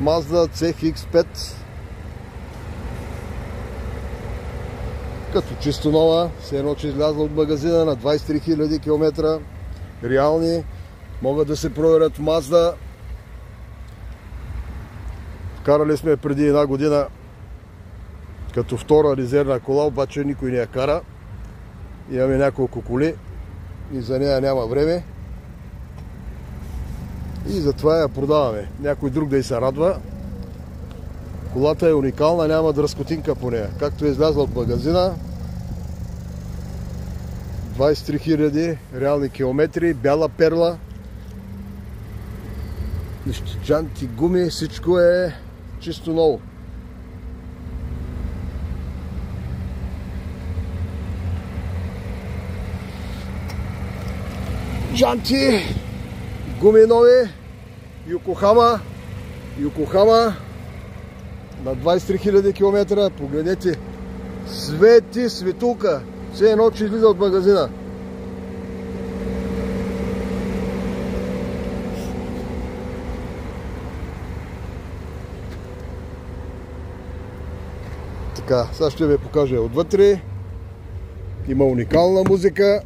Mazda CX-5. Като чисто нова, все едно, че излязла от магазина на 23 000 км. Реални, могат да се проверят в Mazda. Карали сме преди една година като втора резервна кола, обаче никой не я кара. Имаме няколко коли и за нея няма време. И затова я продаваме. Някой друг да й се радва. Колата е уникална, няма дръскотинка по нея. Както е излязла от магазина. 23 000 реални километри, бяла перла. Джанти, гуми, всичко е чисто ново. Джанти, гуми нови, Йокохама на 23 000 км. Погледнете, свети, светулка, все едно, че излиза от магазина. Така, сега ще ви покажа отвътре. Има уникална музика.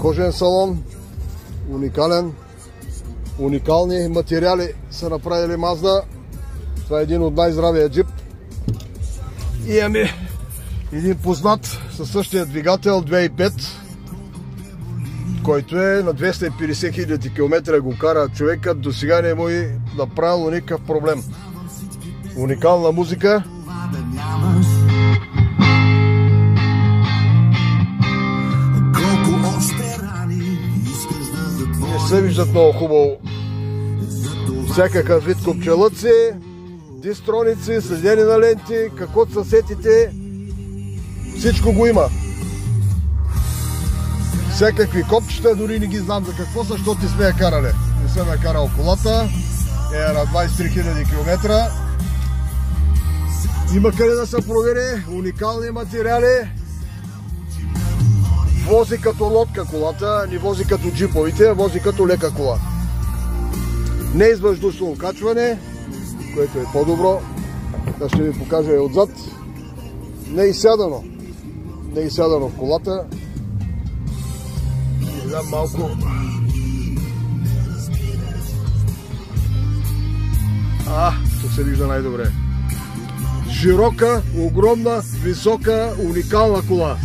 Кожен салон, уникален, уникални материали са направили Mazda. Това е един от най-здравия джип. И имаме един познат със същия двигател 2.5, който е на 250 000 км го кара човекът, до сега не му е направило никакъв проблем. Уникална музика. Се виждат много хубаво. Всякакъв вид копчелъци, дистроници, следени на ленти, каквото се сетите, всичко го има. Всякакви копчета, дори не ги знам за какво са, защото не сме я карали. Не съм я карал колата, е на 23 000 км. Има къде да се провери, уникални материали. Вози като лодка колата, не вози като джиповите, а вози като лека кола. Не извъздушно качване, което е по-добро. Да ще ви покажа и отзад. Не изсядано. Не изсядано в колата. Не знам малко. Тук се вижда най-добре. Широка, огромна, висока, уникална кола.